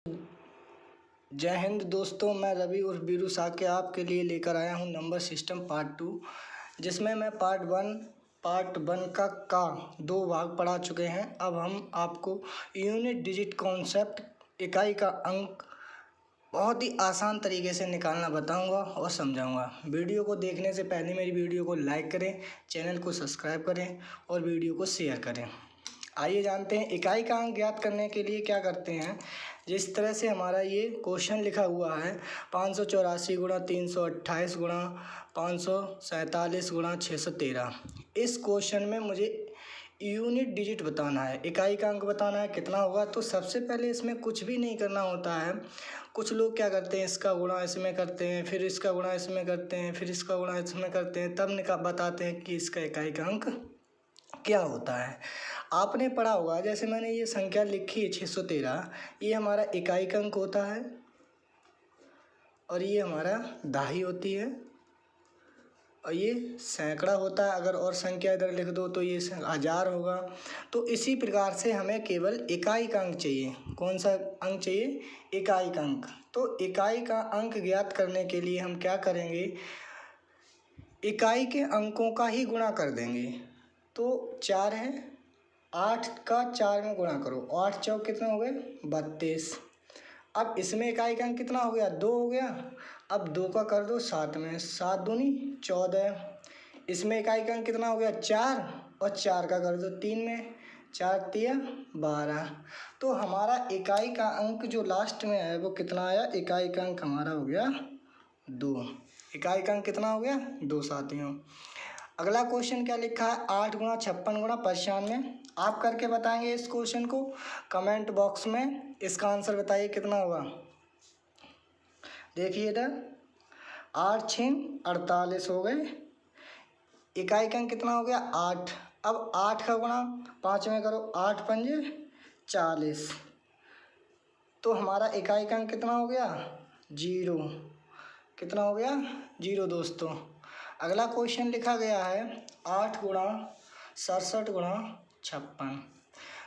जय हिंद दोस्तों, मैं रवि उर्फ बीरू साके आपके लिए लेकर आया हूं नंबर सिस्टम पार्ट 2, जिसमें मैं पार्ट वन का 2 भाग पढ़ा चुके हैं। अब हम आपको यूनिट डिजिट कॉन्सेप्ट इकाई का अंक बहुत ही आसान तरीके से निकालना बताऊंगा और समझाऊंगा। वीडियो को देखने से पहले मेरी वीडियो को लाइक करें, चैनल को सब्सक्राइब करें और वीडियो को शेयर करें। आइए जानते हैं इकाई का अंक ज्ञात करने के लिए क्या करते हैं। जिस तरह से हमारा ये क्वेश्चन लिखा हुआ है 584 गुणा 328 गुणा 547 गुणा 613, इस क्वेश्चन में मुझे यूनिट डिजिट बताना है, इकाई का अंक बताना है कितना होगा। तो सबसे पहले इसमें कुछ भी नहीं करना होता है। कुछ लोग क्या करते हैं, इसका गुणा इसमें करते हैं, फिर इसका गुणा इसमें करते हैं, फिर इसका गुणा इसमें करते हैं, तब बताते हैं कि इसका इकाई का अंक क्या होता है। आपने पढ़ा होगा, जैसे मैंने ये संख्या लिखी है 613, ये हमारा इकाई का अंक होता है और ये हमारा दहाई होती है और ये सैकड़ा होता है। अगर और संख्या इधर लिख दो तो ये 1000 होगा। तो इसी प्रकार से हमें केवल इकाई का अंक चाहिए। कौन सा अंक चाहिए? इकाई का अंक। तो इकाई का अंक ज्ञात करने के लिए हम क्या करेंगे, इकाई के अंकों का ही गुणा कर देंगे। तो 4 है, 8 का 4 में गुणा करो, 8 चौक कितना हो गए 32। अब इसमें इकाई का अंक कितना हो गया, 2 हो गया। अब 2 का कर दो 7 में, 7 दूनी 14। इसमें इकाई का अंक कितना हो गया 4, और 4 का कर दो 3 में, 4 तिया 12। तो हमारा इकाई का अंक जो लास्ट में है वो कितना आया, इकाई का अंक हमारा हो गया 2। इकाई का अंक कितना हो गया 2 साथियों। अगला क्वेश्चन क्या लिखा है, 8 गुणा 56 गुणा 95। आप करके बताएंगे इस क्वेश्चन को, कमेंट बॉक्स में इसका आंसर बताइए कितना होगा। देखिए इधर 8 6 48 हो गए, इकाई का अंक कितना हो गया 8। अब 8 का गुणा 5 में करो, 8 पंजे 40। तो हमारा इकाई का अंक कितना हो गया 0। कितना हो गया 0 दोस्तों। अगला क्वेश्चन लिखा गया है 8 गुणा 67 गुणा 56।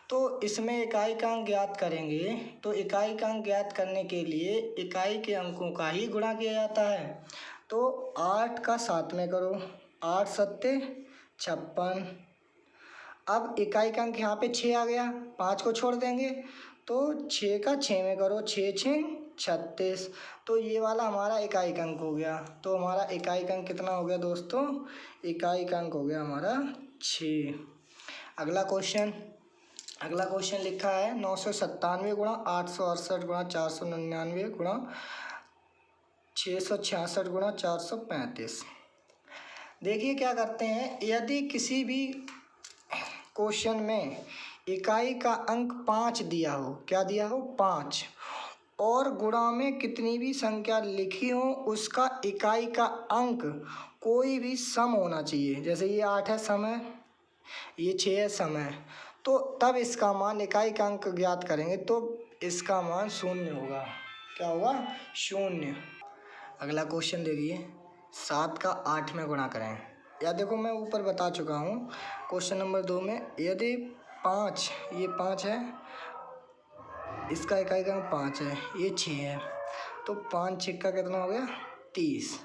तो इसमें इकाई का अंक ज्ञात करेंगे। तो इकाई का अंक ज्ञात करने के लिए इकाई के अंकों का ही गुणा किया जाता है। तो 8 का 7 में करो, 8 सत्ते 56। अब इकाई का अंक यहाँ पे 6 आ गया, 5 को छोड़ देंगे तो 6 का 6 में करो, 6 6 36। तो ये वाला हमारा इकाई का अंक हो गया। तो हमारा इकाई का अंक कितना हो गया दोस्तों, इकाई का अंक हो गया हमारा 6। अगला क्वेश्चन लिखा है 997 गुणा 868 गुणा 499 गुणा 666 गुणा 435। देखिए क्या करते हैं, यदि किसी भी क्वेश्चन में इकाई का अंक 5 दिया हो, क्या दिया हो 5, और गुणा में कितनी भी संख्या लिखी हो उसका इकाई का अंक कोई भी सम होना चाहिए। जैसे ये 8 है सम है, ये 6 है सम है, तो तब इसका मान इकाई का अंक ज्ञात करेंगे तो इसका मान 0 होगा। क्या होगा 0। अगला क्वेश्चन देखिए, 7 का 8 में गुणा करें। या देखो मैं ऊपर बता चुका हूँ क्वेश्चन नंबर 2 में, यदि 5, ये 5 है, इसका इकाई का अंक 5 है, ये 6 है, तो 5 6 का कितना हो गया 30।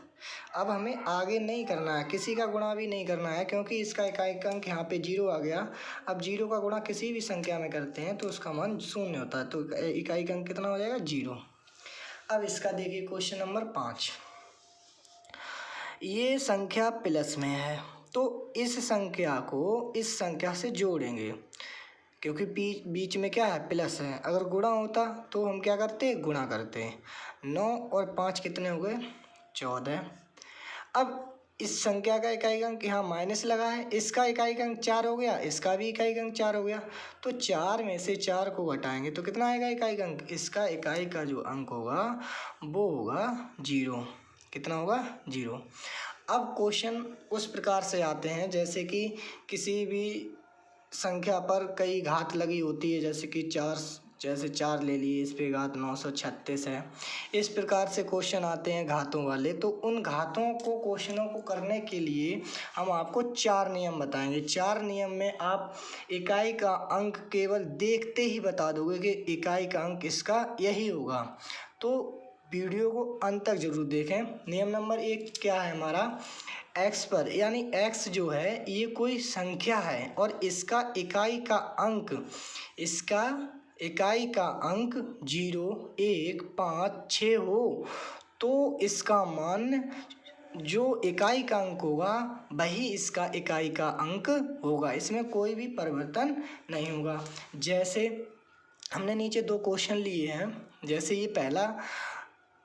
अब हमें आगे नहीं करना है, किसी का गुणा भी नहीं करना है, क्योंकि इसका इकाई का अंक यहाँ पे 0 आ गया। अब 0 का गुणा किसी भी संख्या में करते हैं तो उसका मान 0 होता है। तो इकाई का अंक कितना हो जाएगा 0। अब इसका देखिए क्वेश्चन नंबर 5, ये संख्या प्लस में है तो इस संख्या को इस संख्या से जोड़ेंगे, क्योंकि बीच में क्या है प्लस है। अगर गुणा होता तो हम क्या करते, गुणा करते। 9 और 5 कितने हो गए 14। अब इस संख्या का इकाई अंक यहाँ माइनस लगा है, इसका इकाई अंक 4 हो गया, इसका भी इकाई अंक 4 हो गया। तो 4 में से 4 को घटाएंगे तो कितना आएगा इकाई अंक, इसका इकाई का जो अंक होगा वो होगा 0। कितना होगा 0। अब क्वेश्चन उस प्रकार से आते हैं जैसे कि किसी भी संख्या पर कई घात लगी होती है, जैसे कि 4 जैसे 4 ले लिए, इस पे घात 936 है। इस प्रकार से क्वेश्चन आते हैं घातों वाले। तो उन घातों को क्वेश्चनों को करने के लिए हम आपको 4 नियम बताएंगे। 4 नियम में आप इकाई का अंक केवल देखते ही बता दोगे कि इकाई का अंक इसका यही होगा। तो वीडियो को अंत तक जरूर देखें। नियम नंबर 1 क्या है हमारा, x पर, यानी x जो है ये कोई संख्या है और इसका इकाई का अंक 0, 1, 5, 6 हो तो इसका मान जो इकाई का अंक होगा वही इसका इकाई का अंक होगा, इसमें कोई भी परिवर्तन नहीं होगा। जैसे हमने नीचे 2 क्वेश्चन लिए हैं।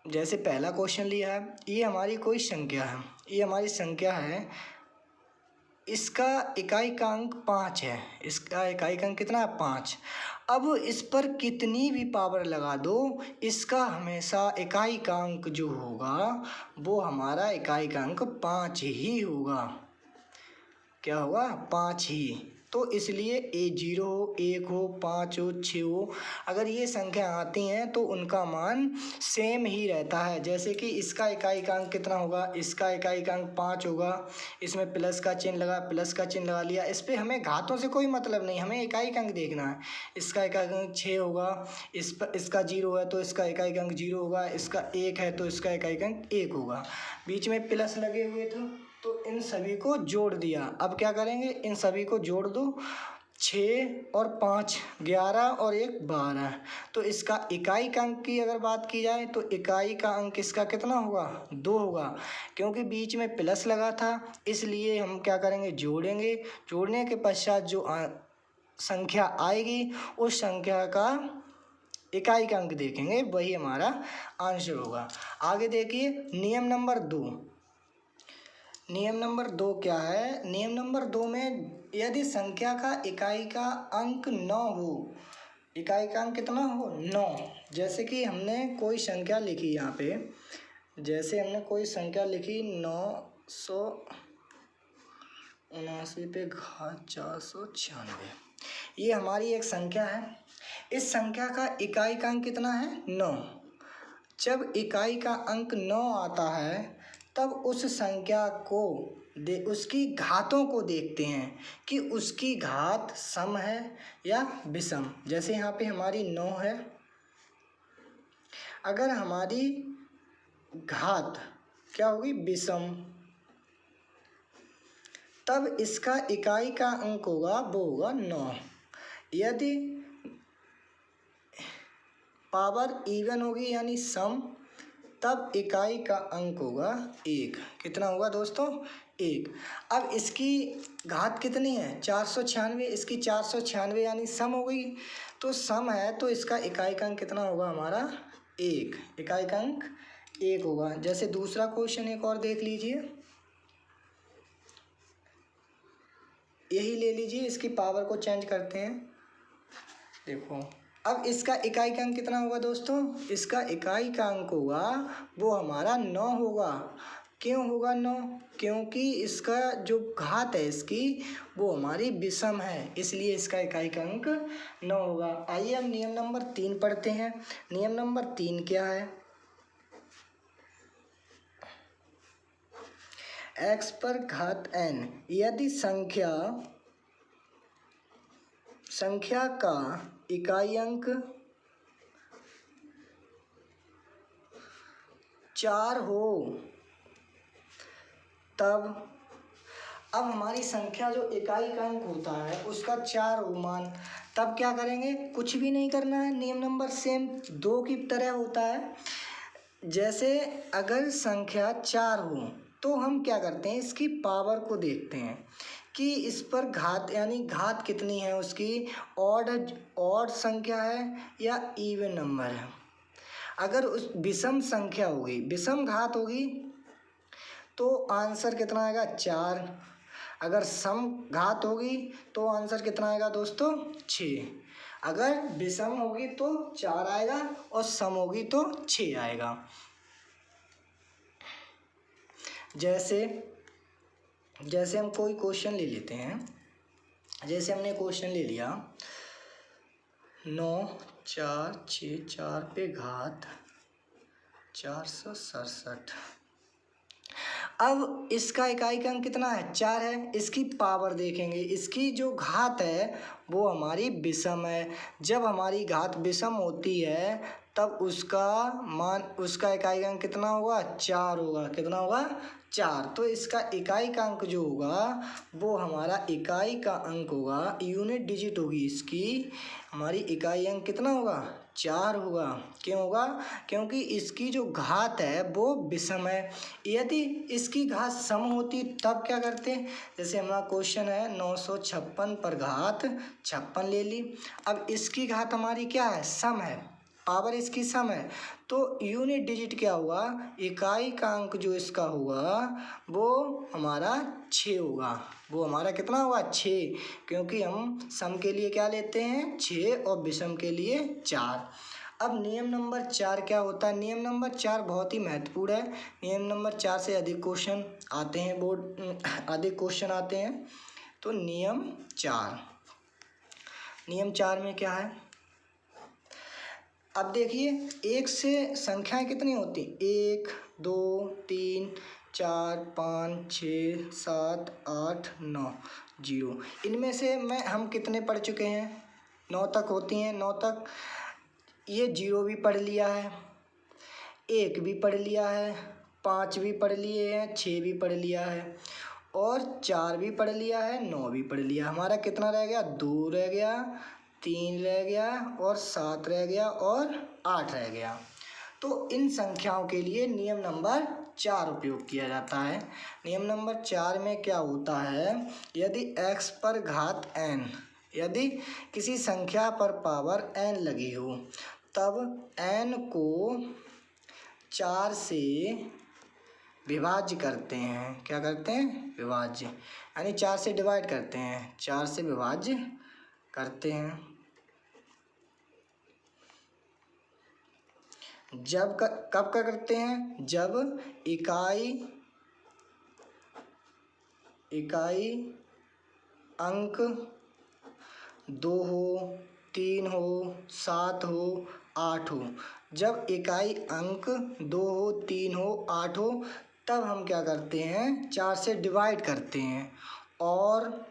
जैसे पहला क्वेश्चन लिया है, ये हमारी कोई संख्या है, ये हमारी संख्या है, इसका इकाई का अंक 5 है, इसका इकाई का अंक कितना है 5। अब इस पर कितनी भी पावर लगा दो, इसका हमेशा इकाई का अंक जो होगा वो हमारा इकाई का अंक 5 ही होगा। क्या होगा, 5 ही। तो इसलिए 0 हो, 1 हो, 5 हो, 6 हो, अगर ये संख्या आती हैं तो उनका मान सेम ही रहता है। जैसे कि इसका इकाई का अंक कितना होगा, इसका इकाई का अंक 5 होगा, इसमें प्लस का चिन्ह लगा लिया। इस पर हमें घातों से कोई मतलब नहीं, हमें इकाई का अंक देखना है। इसका इकाई का अंक 6 होगा, इसका 0 है तो इसका इकाई का अंक 0 होगा, इसका 1 है तो इसका इकाई का अंक 1 होगा। बीच में प्लस लगे हुए थे तो इन सभी को जोड़ दिया। अब क्या करेंगे, इन सभी को जोड़ दो, 6 और 5 11 और 1 12। तो इसका इकाई का अंक की अगर बात की जाए तो इकाई का अंक इसका कितना होगा, 2 होगा। क्योंकि बीच में प्लस लगा था इसलिए हम क्या करेंगे, जोड़ेंगे। जोड़ने के पश्चात जो संख्या आएगी उस संख्या का इकाई का अंक देखेंगे, वही हमारा आंसर होगा। आगे देखिए नियम नंबर 2। नियम नंबर 2 क्या है, नियम नंबर 2 में यदि संख्या का इकाई का अंक 9 हो, इकाई का अंक कितना हो, 9। जैसे कि हमने कोई संख्या लिखी यहाँ पे, जैसे हमने कोई संख्या लिखी 979 पे घात 496, ये हमारी एक संख्या है। इस संख्या का इकाई का अंक कितना है, 9। जब इकाई का अंक 9 आता है तब उस संख्या को उसकी घातों को देखते हैं कि उसकी घात सम है या विषम। जैसे यहाँ पे हमारी 9 है, अगर हमारी घात क्या होगी, विषम, तब इसका इकाई का अंक होगा वो होगा 9। यदि पावर इवन होगी यानी सम, तब इकाई का अंक होगा 1। कितना होगा दोस्तों, 1। अब इसकी घात कितनी है, 496, इसकी 496 यानी सम हो गई। तो सम है तो इसका इकाई का अंक कितना होगा हमारा, 1। इकाई का अंक 1 होगा। जैसे दूसरा क्वेश्चन एक और देख लीजिए, यही ले लीजिए, इसकी पावर को चेंज करते हैं। देखो अब इसका इकाई का अंक कितना होगा दोस्तों, इसका इकाई का अंक होगा वो हमारा 9 होगा। क्यों होगा 9, क्योंकि इसका जो घात है इसकी वो हमारी विषम है, इसलिए इसका इकाई का अंक 9 होगा। आइए अब नियम नंबर 3 पढ़ते हैं। नियम नंबर 3 क्या है, x पर घात n, यदि संख्या का इकाई अंक 4 हो तब, अब हमारी संख्या जो इकाई का अंक होता है उसका 4 हो मान, तब क्या करेंगे, कुछ भी नहीं करना है। नियम नंबर सेम 2 की तरह होता है। जैसे अगर संख्या 4 हो तो हम क्या करते हैं, इसकी पावर को देखते हैं कि इस पर घात यानी घात कितनी है उसकी, ऑड संख्या है या इवन नंबर है। अगर उस विषम संख्या होगी, विषम घात होगी तो आंसर कितना आएगा, 4। अगर सम घात होगी तो आंसर कितना आएगा दोस्तों, 6। अगर विषम होगी तो 4 आएगा और सम होगी तो 6 आएगा। जैसे हम कोई क्वेश्चन ले लेते हैं, जैसे हमने क्वेश्चन ले लिया 9 4 6 4 पे घात 467। अब इसका इकाई का अंक कितना है? 4 है। इसकी पावर देखेंगे, इसकी जो घात है वो हमारी विषम है। जब हमारी घात विषम होती है तब उसका इकाई का अंक कितना होगा? 4 होगा। कितना होगा? 4। तो इसका इकाई का अंक जो होगा वो हमारा इकाई का अंक होगा, यूनिट डिजिट होगी इसकी, हमारी इकाई अंक कितना होगा? 4 होगा। क्यों होगा? क्योंकि इसकी जो घात है वो विषम है। यदि इसकी घात सम होती तब क्या करते? जैसे हमारा क्वेश्चन है 956 पर घात 56 ले ली। अब इसकी घात हमारी क्या है? सम है, पावर इसकी सम है। तो यूनिट डिजिट क्या होगा? इकाई का अंक जो इसका होगा वो हमारा 6 होगा। वो हमारा कितना होगा? 6। क्योंकि हम सम के लिए क्या लेते हैं? 6 और विषम के लिए 4। अब नियम नंबर 4 क्या होता है? नियम नंबर 4 बहुत ही महत्वपूर्ण है। नियम नंबर 4 से अधिक क्वेश्चन आते हैं, अधिक क्वेश्चन आते हैं। तो नियम 4 में क्या है? अब देखिए, 1 से संख्याएं कितनी होती? 1 2 3 4 5 6 7 8 9 0। इनमें से हम कितने पढ़ चुके हैं? 9 तक होती हैं, 9 तक। ये 0 भी पढ़ लिया है, 1 भी पढ़ लिया है, 5 भी पढ़ लिए हैं, 6 भी पढ़ लिया है, और 4 भी पढ़ लिया है, 9 भी पढ़ लिया। हमारा कितना रह गया? 2 रह गया, 3 रह गया, और 7 रह गया, और 8 रह गया। तो इन संख्याओं के लिए नियम नंबर 4 उपयोग किया जाता है। नियम नंबर 4 में क्या होता है? यदि x पर घात n, यदि किसी संख्या पर पावर n लगी हो तब n को 4 से विभाज्य करते हैं। क्या करते हैं? विभाज्य, यानी 4 से डिवाइड करते हैं, 4 से विभाज्य करते हैं। कब करते हैं? जब इकाई अंक 2 हो, 3 हो, 7 हो, 8 हो। जब इकाई अंक 2 हो, 3 हो, 8 हो तब हम क्या करते हैं? 4 से डिवाइड करते हैं, और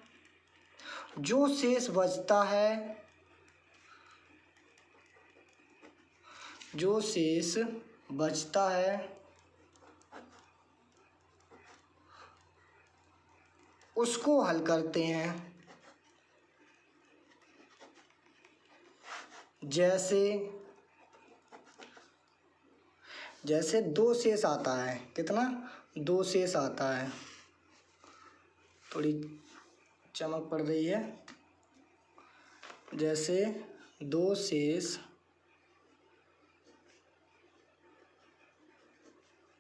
जो शेष बचता है, उसको हल करते हैं। जैसे 2 शेष आता है। कितना? 2 शेष आता है। थोड़ी चमक पड़ रही है। जैसे 2 शेष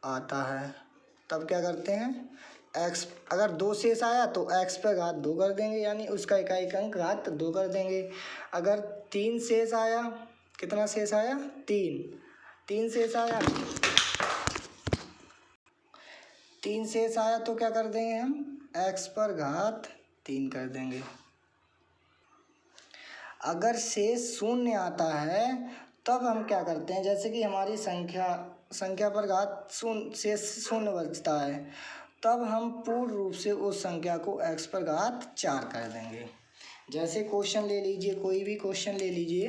आता है तब क्या करते हैं? x, अगर 2 शेष आया तो x पे घात 2 कर देंगे, यानी उसका इकाई का अंक घात 2 कर देंगे। अगर 3 शेष आया, कितना शेष आया? 3 शेष आया, 3 शेष आया तो क्या कर देंगे हम? x पर घात 3 कर देंगे। अगर शेष 0 आता है तब हम क्या करते हैं? जैसे कि हमारी संख्या पर घात शेष 0 बचता है, तब हम पूर्ण रूप से उस संख्या को x पर घात 4 कर देंगे। जैसे क्वेश्चन ले लीजिए, कोई भी क्वेश्चन ले लीजिए।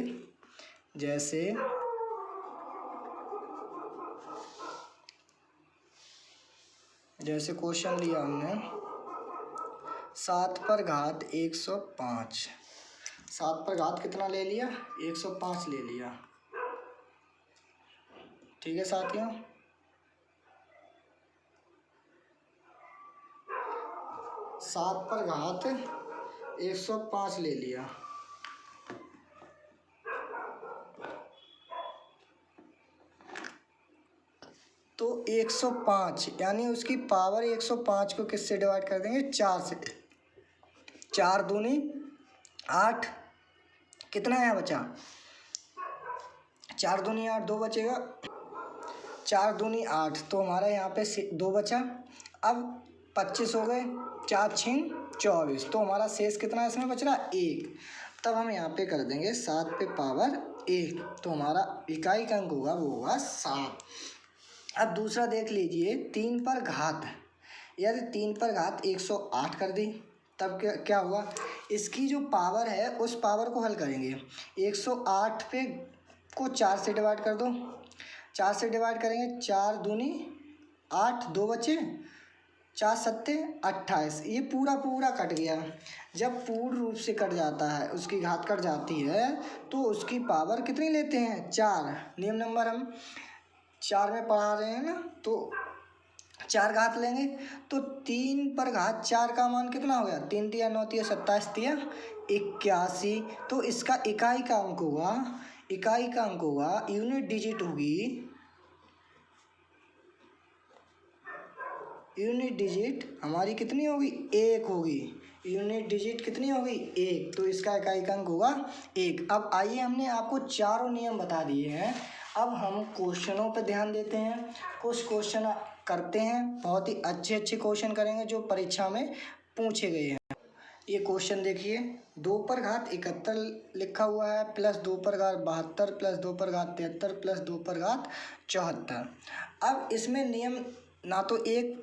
जैसे क्वेश्चन लिया हमने 7 पर घात 105। 7 पर घात कितना ले लिया? 105 ले लिया। ठीक है साथियों, 7 पर घात 105 ले लिया। तो 105, यानी उसकी पावर 105 को किससे डिवाइड कर देंगे? 4 से। 4 दूनी 8, कितना यहाँ बचा? 4 दूनी 8, 2 बचेगा। 4 दूनी 8, तो हमारा यहाँ पे 2 बचा। अब 25 हो गए, 4 6 24, तो हमारा शेष कितना इसमें बच रहा? 1। तब हम यहाँ पे कर देंगे 7 पे पावर 1, तो हमारा इकाई का अंक होगा वो होगा 7। अब दूसरा देख लीजिए, 3 पर घात, यदि 3 पर घात 108 कर दी तब क्या हुआ, इसकी जो पावर है उस पावर को हल करेंगे। 108 पे को 4 से डिवाइड कर दो, 4 से डिवाइड करेंगे, 4 दूनी 8, 2 बचे, 4 सत्ते 28, ये पूरा पूरा कट गया। जब पूर्ण रूप से कट जाता है, उसकी घात कट जाती है, तो उसकी पावर कितनी लेते हैं, 4। नियम नंबर हम 4 में पढ़ा रहे हैं ना, तो 4 घात लेंगे, तो 3 पर घात 4 का मान कितना हो गया, 3 तिया 9 तिया 27 तिया 81। तो इसका इकाई का अंक होगा, इकाई का अंक होगा, यूनिट डिजिट होगी, यूनिट डिजिट हमारी कितनी होगी, 1 होगी। यूनिट डिजिट कितनी होगी, 1, तो इसका इकाई का अंक होगा 1। अब आइए, हमने आपको चारों नियम बता दिए हैं, अब हम क्वेश्चनों पर ध्यान देते हैं। कुछ क्वेश्चन करते हैं, बहुत ही अच्छे अच्छे क्वेश्चन करेंगे जो परीक्षा में पूछे गए हैं। ये क्वेश्चन देखिए, 2 पर घात 71 लिखा हुआ है, प्लस 2 पर घात 72, प्लस 2 पर घात 73, प्लस 2 पर घात 74। अब इसमें नियम ना तो एक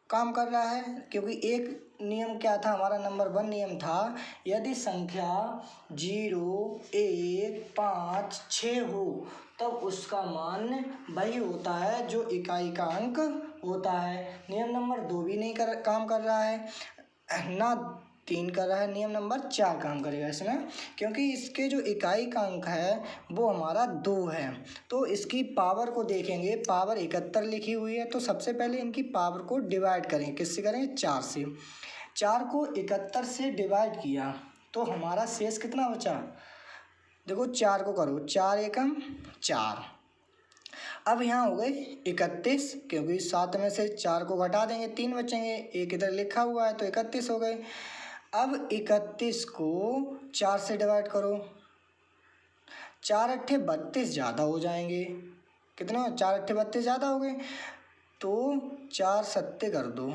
काम कर रहा है, क्योंकि एक नियम क्या था हमारा, नंबर 1 नियम था, यदि संख्या 0, 1, 5, 6 हो तब उसका मान वही होता है जो इकाई का अंक होता है। नियम नंबर 2 भी नहीं काम कर रहा है, ना 3 कर रहा है, नियम नंबर 4 काम करेगा इसमें, क्योंकि इसके जो इकाई का अंक है वो हमारा 2 है। तो इसकी पावर को देखेंगे, पावर 71 लिखी हुई है, तो सबसे पहले इनकी पावर को डिवाइड करें, किससे करेंगे, 4 से। 4 को 71 से डिवाइड किया तो हमारा शेष कितना बचा, देखो 4 को करो, 4 एकम 4। अब यहाँ हो गए 31, क्योंकि 7 में से 4 को घटा देंगे, 3 बचेंगे, एक इधर लिखा हुआ है तो 31 हो गए। अब 31 को 4 से डिवाइड करो, 4 अट्ठे 32 ज़्यादा हो जाएंगे, कितना, 4 अट्ठे 32 ज़्यादा हो गए, तो 4 सत्ते कर दो,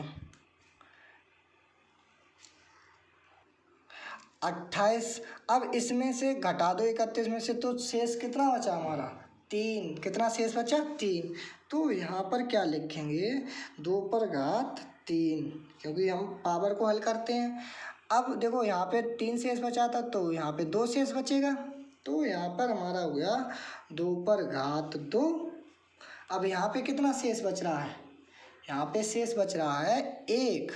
28। अब इसमें से घटा दो 31 में से, तो शेष कितना बचा हमारा, 3। कितना शेष बचा, 3। तो यहाँ पर क्या लिखेंगे, 2 पर घात 3, क्योंकि हम पावर को हल करते हैं। अब देखो यहाँ पे 3 शेष बचा था, तो यहाँ पे 2 शेष बचेगा, तो यहाँ पर हमारा हो गया 2 पर घात 2। अब यहाँ पे कितना शेष बच रहा है, यहाँ पे शेष बच रहा है 1,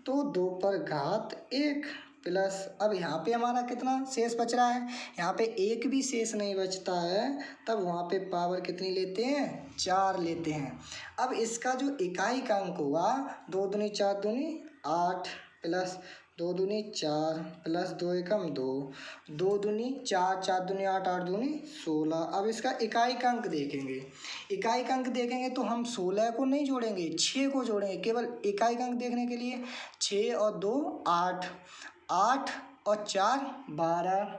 तो 2 पर घात 1 प्लस, अब यहाँ पे हमारा कितना शेष बच रहा है, यहाँ पे 1 भी शेष नहीं बचता है, तब वहाँ पे पावर कितनी लेते हैं, 4 लेते हैं। अब इसका जो इकाई का अंक होगा, 2 दूनी 4 दूनी 8, प्लस 2 दूनी 4, प्लस 2 एकम 2, 2 दूनी 4, 4 दूनी 8, 8 दूनी 16। अब इसका इकाई का अंक देखेंगे, इकाई का अंक देखेंगे तो हम 16 को नहीं जोड़ेंगे, 6 को जोड़ेंगे, केवल इकाई का अंक देखने के लिए। 6 और 2 8, 8 और 4 12,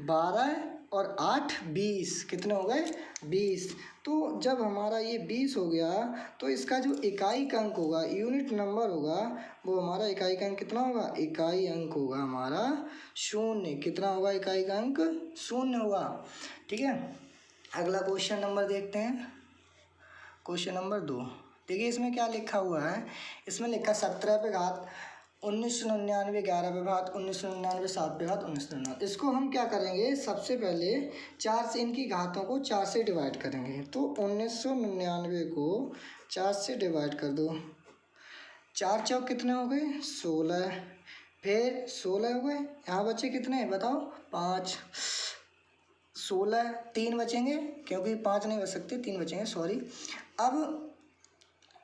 12 और 8 20, कितने हो गए, 20। तो जब हमारा ये 20 हो गया, तो इसका जो इकाई का अंक होगा, यूनिट नंबर होगा, वो हमारा इकाई का अंक कितना होगा, इकाई अंक होगा हमारा 0। कितना होगा इकाई का अंक, 0 होगा। ठीक है, अगला क्वेश्चन नंबर देखते हैं, क्वेश्चन नंबर 2। देखिए इसमें क्या लिखा हुआ है, इसमें लिखा 17 पे घात 1999, 11 पे घात 1999, 7 पे घात 1999। इसको हम क्या करेंगे, सबसे पहले 4 से इनकी घातों को 4 से डिवाइड करेंगे, तो 1999 को 4 से डिवाइड कर दो, 4 चौक कितने हो गए, 16, फिर 16 हो गए, यहाँ बचे कितने बताओ, 5, 16, 3 बचेंगे, क्योंकि 5 नहीं बच सकते, 3 बचेंगे, सॉरी। अब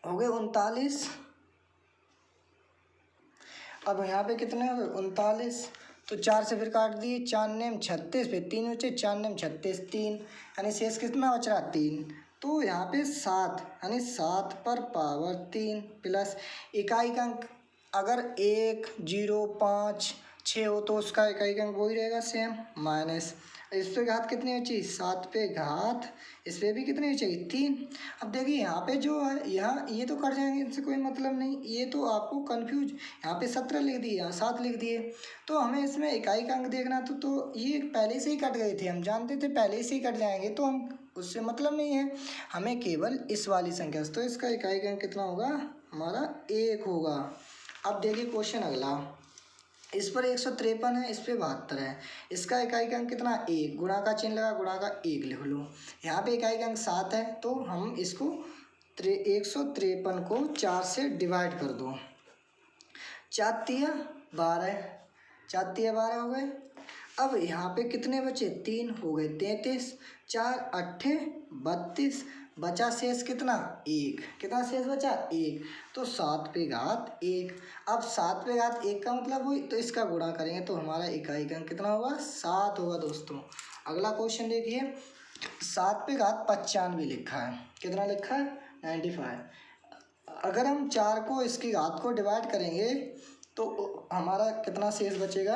हो गए 39, अब यहाँ पे कितने हो गए, 39, तो 4 से फिर काट दिए, 4 नेम 36, फिर 3 बचे, 4 नेम 36, 3, यानी शेष कितना बच रहा, 3। तो यहाँ पे 7, यानी 7 पर पावर 3 प्लस इकाई का अंक, अगर 1, 0, 5, 6 हो तो उसका इकाई का अंक वही रहेगा सेम, माइनस। इस पे घात कितनी बची 7 पे घात, इस पे भी कितनी बचेगी 3। अब देखिए यहाँ पे जो है यहाँ ये तो कट जाएंगे, इनसे कोई मतलब नहीं, ये तो आपको कंफ्यूज, यहाँ पे 17 लिख दिए, यहाँ 7 लिख दिए, तो हमें इसमें इकाई का अंक देखना तो ये पहले से ही कट गए थे, हम जानते थे पहले से ही कट जाएंगे, तो हम उससे मतलब नहीं है, हमें केवल इस वाली संख्या से, तो इसका इकाई का अंक कितना होगा हमारा 1 होगा। अब देखिए क्वेश्चन अगला, इस पर 153 है, इस पे 72 है, इसका इकाई का अंक कितना 1, गुणा का चिन्ह लगा, गुणा का 1 लिख लो। यहाँ पे इकाई का अंक 7 है, तो हम इसको 153 को 4 से डिवाइड कर दो, 4 तिया 12, 4 तिया 12 हो गए। अब यहाँ पे कितने बचे 3 हो गए 33, 4 अट्ठे 32, बचा शेष कितना 1, कितना शेष बचा 1, तो 7 पे घात 1। अब 7 पे घात 1 का मतलब हुई, तो इसका गुणा करेंगे तो हमारा इकाई का अंक कितना होगा 7 होगा दोस्तों। अगला क्वेश्चन देखिए, 7 पे घात 95 लिखा है, कितना लिखा है 95। अगर हम 4 को इसकी घात को डिवाइड करेंगे तो हमारा कितना शेष बचेगा,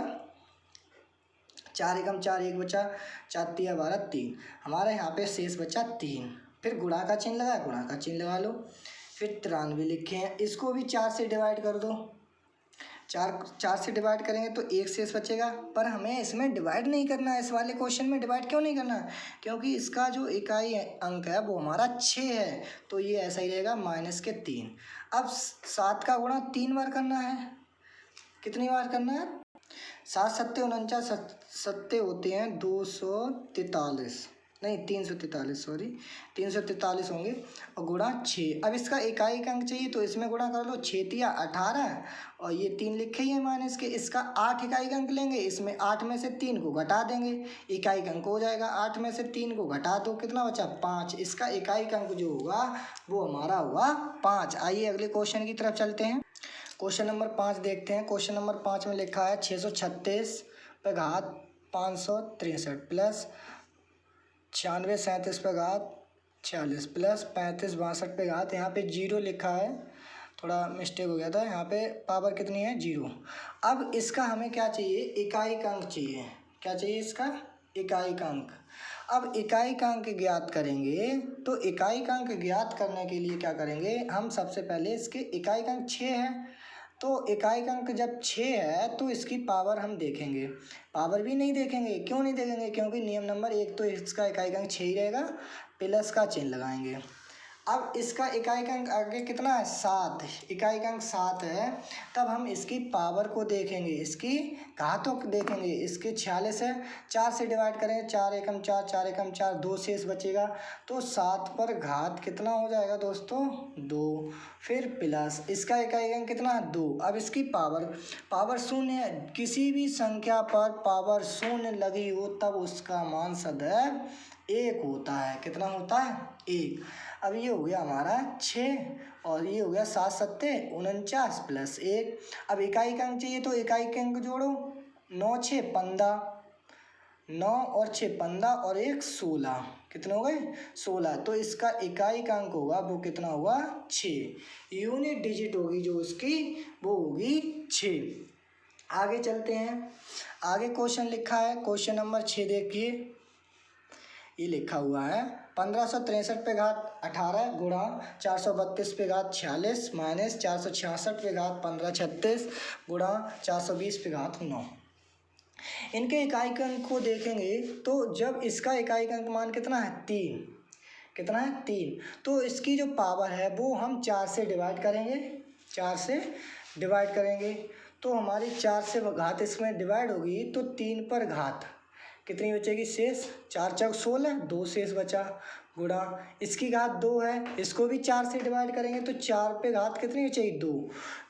4 एकम 4 1 बचा, 4 तिया 12 3, हमारा यहाँ पे शेष बचा 3, फिर गुणा का चिन्ह लगा, गुणा का चिन्ह लगा लो, फिर 93 लिखे हैं, इसको भी 4 से डिवाइड कर दो, 4 से डिवाइड करेंगे तो 1 शेष बचेगा, पर हमें इसमें डिवाइड नहीं करना है, इस वाले क्वेश्चन में डिवाइड क्यों नहीं करना है, क्योंकि इसका जो इकाई अंक है वो हमारा 6 है, तो ये ऐसा ही रहेगा -3। अब 7 का गुणा 3 बार करना है, कितनी बार करना है 7 सत्ते 49, सत्ते होते हैं 243, नहीं 343, सॉरी 343 होंगे, और गुणा 6। अब इसका इकाई का अंक चाहिए तो इसमें गुणा कर लो, 6 तिया 18, और ये 3 लिखे ही है माइनस के, इसका 8 इकाई का अंक लेंगे, इसमें 8 में से 3 को घटा देंगे, इकाई का अंक हो जाएगा, 8 में से 3 को घटा दो, कितना बचा 5, इसका इकाई का अंक जो होगा वो हमारा हुआ 5। आइए अगले क्वेश्चन की तरफ चलते हैं, क्वेश्चन नंबर 5 देखते हैं। क्वेश्चन नंबर 5 में लिखा है 636 पे घात 563 प्लस 96 37 पे घात 46 प्लस 35 62 पे घात, यहाँ पे 0 लिखा है, थोड़ा मिस्टेक हो गया था, यहाँ पे पावर कितनी है 0। अब इसका हमें क्या चाहिए इकाई का अंक चाहिए, क्या चाहिए इसका इकाई का अंक। अब इकाई का अंक ज्ञात करेंगे, तो इकाई का अंक ज्ञात करने के लिए क्या करेंगे हम, सबसे पहले इसके इकाई का अंक 6 है, तो इकाई का अंक जब 6 है तो इसकी पावर हम देखेंगे, पावर भी नहीं देखेंगे, क्यों नहीं देखेंगे, क्योंकि नियम नंबर 1 तो इसका इकाई का अंक 6 ही रहेगा, प्लस का चिन्ह लगाएंगे। अब इसका इकाई का अंक आगे कितना है 7, इकाई का अंक 7 है, तब हम इसकी पावर को देखेंगे, इसकी घातों को देखेंगे, इसके 46 है, 4 से डिवाइड करेंगे, 4 एकम 4 4 एकम 4, 2 शेष बचेगा, तो 7 पर घात कितना हो जाएगा दोस्तों 2, फिर प्लस इसका इकाई अंक कितना 2। अब इसकी पावर शून्य है, किसी भी संख्या पर पावर शून्य लगी हो तब उसका मान सदैव 1 होता है, कितना होता है 1। अब ये हो गया हमारा 6 और ये हो गया 7 सत्ते 49 प्लस 1। अब इकाई का अंक चाहिए तो इकाई के अंक जोड़ो, 9 6 15, 9 और 6 15 और 1 16, कितने हो गए 16, तो इसका इकाई का अंक होगा वो कितना हुआ 6, यूनिट डिजिट होगी जो उसकी वो होगी 6। आगे चलते हैं, आगे क्वेश्चन लिखा है, क्वेश्चन नंबर 6 देखिए, ये लिखा हुआ है 1563 पे घात 18 गुणा 432 पे घात 46 माइनस 466 पे घात 1536 गुणा 420 पे घात 9। इनके इकाई के अंक को देखेंगे तो जब इसका इकाई का अंक मान कितना है 3, कितना है 3, तो इसकी जो पावर है वो हम 4 से डिवाइड करेंगे, 4 से डिवाइड करेंगे, तो हमारी 4 से घात इसमें डिवाइड होगी, तो 3 पर घात कितनी बचेगी शेष, 4 चौक 16, 2 शेष बचा, गुणा इसकी घात 2 है, इसको भी 4 से डिवाइड करेंगे तो 4 पे घात कितनी बचेगी 2,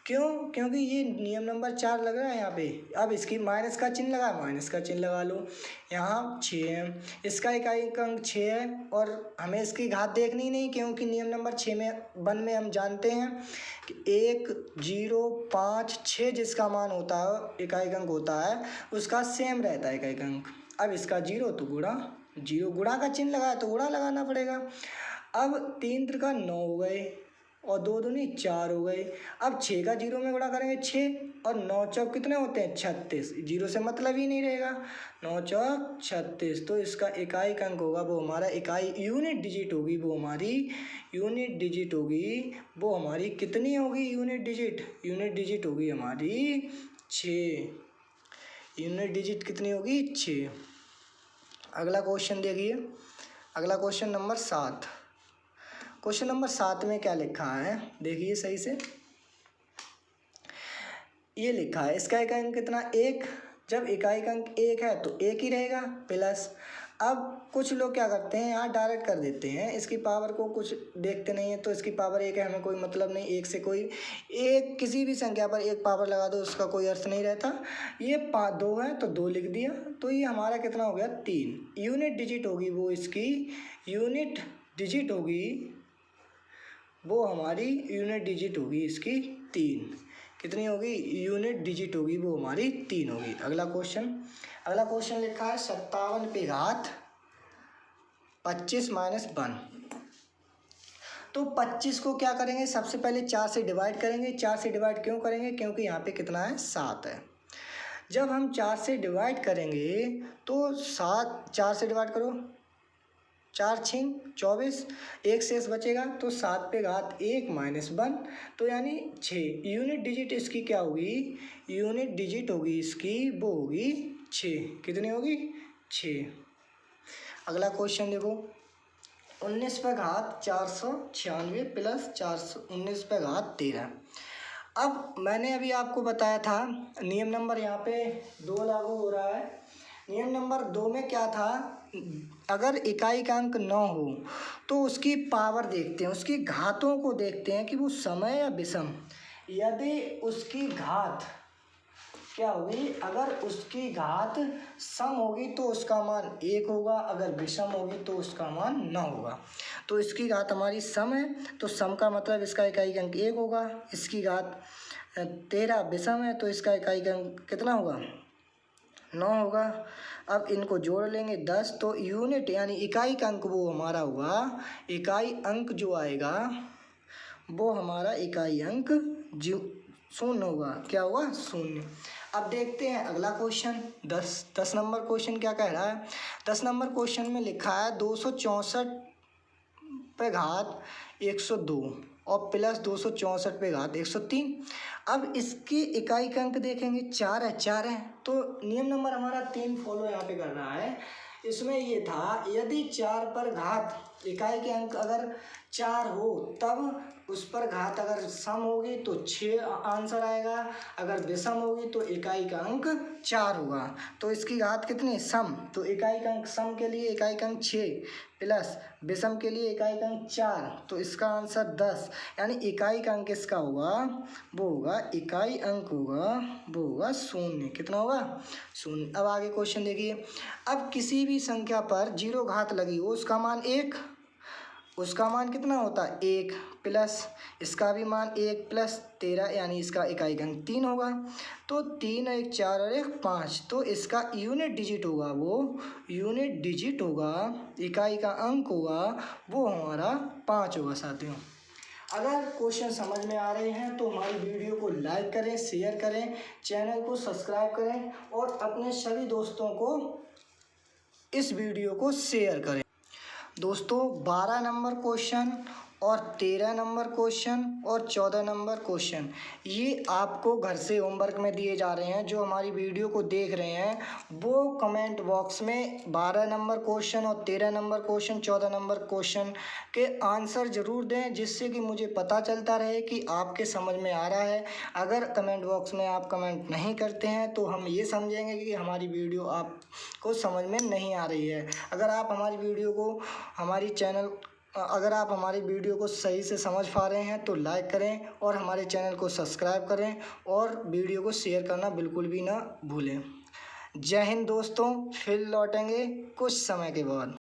क्यों, क्योंकि ये नियम नंबर 4 लग रहा है यहाँ पे। अब इसकी माइनस का चिन्ह लगा, माइनस का चिन्ह लगा लो, यहाँ 6 है, इसका इकाई का अंक 6 है, और हमें इसकी घात देखनी ही नहीं, क्योंकि नियम नंबर 6 में 1 में हम जानते हैं कि 1 0 5 6 जिसका मान होता है इकाई का अंक होता है उसका सेम रहता है इकाई का अंक। अब इसका 0 तो गुणा, 0 गुणा का चिन्ह लगाया तो गुणा लगाना पड़ेगा। अब 3 त्रिका 9 हो गए, और 2 दूनी 4 हो गए। अब 6 का 0 में गुणा करेंगे 6 और 9 चौक कितने होते हैं 36, 0 से मतलब ही नहीं रहेगा। 9 चौक 36, तो इसका इकाई अंक होगा वो हमारा इकाई यूनिट डिजिट होगी वो हमारी यूनिट डिजिट होगी वो हमारी कितनी होगी यूनिट डिजिट होगी हमारी 6। यूनिट डिजिट कितनी होगी 6। अगला क्वेश्चन देखिए, अगला क्वेश्चन नंबर 7। क्वेश्चन नंबर 7 में क्या लिखा है देखिए सही से। ये लिखा है इसका इकाई अंक कितना 1। जब इकाई का अंक 1 है तो 1 ही रहेगा प्लस। अब कुछ लोग क्या करते हैं यहाँ डायरेक्ट कर देते हैं, इसकी पावर को कुछ देखते नहीं है। तो इसकी पावर 1 है, हमें कोई मतलब नहीं, 1 से कोई एक किसी भी संख्या पर 1 पावर लगा दो उसका कोई अर्थ नहीं रहता। ये 2 है तो 2 लिख दिया, तो ये हमारा कितना हो गया 3। यूनिट डिजिट होगी वो इसकी यूनिट डिजिट होगी वो हमारी यूनिट डिजिट होगी इसकी 3। कितनी होगी यूनिट डिजिट होगी वो हमारी 3 होगी। अगला क्वेश्चन लिखा है 57 पे घात 25 माइनस 1। तो 25 को क्या करेंगे सबसे पहले 4 से डिवाइड करेंगे। 4 से डिवाइड क्यों करेंगे क्योंकि यहाँ पे कितना है 7 है। जब हम 4 से डिवाइड करेंगे तो 4 से डिवाइड करो 4 छिंग 24, 1 शेष बचेगा तो 7 पे घात 1 माइनस 1, तो यानी 6। यूनिट डिजिट इसकी क्या होगी यूनिट डिजिट होगी इसकी वो होगी 6। कितनी होगी 6। अगला क्वेश्चन देखो 19 पे घात 496 प्लस 19 पे घात 13। अब मैंने अभी आपको बताया था नियम नंबर यहाँ पे 2 लागू हो रहा है। नियम नंबर 2 में क्या था, अगर इकाई का अंक 9 हो तो उसकी पावर देखते हैं, उसकी घातों को देखते हैं कि वो सम या विषम। यदि उसकी घात क्या होगी, अगर उसकी घात सम होगी तो उसका मान 1 होगा, अगर विषम होगी तो उसका मान 9 होगा। तो इसकी घात हमारी सम है तो सम का मतलब इसका इकाई अंक 1 होगा। इसकी घात 13 विषम है तो इसका इकाई अंक कितना होगा 9 होगा। अब इनको जोड़ लेंगे 10, तो यूनिट यानी इकाई का अंक वो हमारा हुआ, इकाई अंक जो आएगा वो हमारा इकाई अंक 0 होगा। क्या होगा 0। अब देखते हैं अगला क्वेश्चन 10 नंबर क्वेश्चन क्या कह रहा है। 10 नंबर क्वेश्चन में लिखा है 264 पे घात 102 और प्लस 264 पे घात 103। अब इसकी इकाई का अंक देखेंगे 4 है, तो नियम नंबर हमारा 3 फॉलो यहाँ पे कर रहा है। इसमें ये था यदि 4 पर घात इकाई के अंक अगर 4 हो तब उस पर घात अगर सम होगी तो 6 आंसर आएगा, अगर विषम होगी तो इकाई का अंक 4 होगा। तो इसकी घात कितनी सम, तो इकाई का अंक सम के लिए इकाई का अंक 6 प्लस विषम के लिए इकाई का अंक 4, तो इसका आंसर 10। यानी इकाई का अंक इसका होगा वो होगा इकाई अंक होगा वो होगा 0। कितना होगा 0। अब आगे क्वेश्चन देखिए। अब किसी भी संख्या पर 0 घात लगी हो उसका मान 1, उसका मान कितना होता है 1 प्लस इसका भी मान 1 प्लस 13 यानी इसका इकाई का अंक 3 होगा। तो 3 1 4 और 1 5, तो इसका यूनिट डिजिट होगा वो यूनिट डिजिट होगा इकाई का अंक होगा वो हमारा 5 होगा। साथियों अगर क्वेश्चन समझ में आ रहे हैं तो हमारी वीडियो को लाइक करें, शेयर करें, चैनल को सब्सक्राइब करें और अपने सभी दोस्तों को इस वीडियो को शेयर करें। दोस्तों 12 नंबर क्वेश्चन और 13 नंबर क्वेश्चन और 14 नंबर क्वेश्चन ये आपको घर से होमवर्क में दिए जा रहे हैं। जो हमारी वीडियो को देख रहे हैं वो कमेंट बॉक्स में 12 नंबर क्वेश्चन और 13 नंबर क्वेश्चन 14 नंबर क्वेश्चन के आंसर ज़रूर दें, जिससे कि मुझे पता चलता रहे कि आपके समझ में आ रहा है। अगर कमेंट बॉक्स में आप कमेंट नहीं करते हैं तो हम ये समझेंगे कि हमारी वीडियो आपको समझ में नहीं आ रही है। अगर आप हमारी वीडियो को अगर आप हमारी वीडियो को सही से समझ पा रहे हैं तो लाइक करें और हमारे चैनल को सब्सक्राइब करें और वीडियो को शेयर करना बिल्कुल भी ना भूलें। जय हिंद दोस्तों, फिर लौटेंगे कुछ समय के बाद।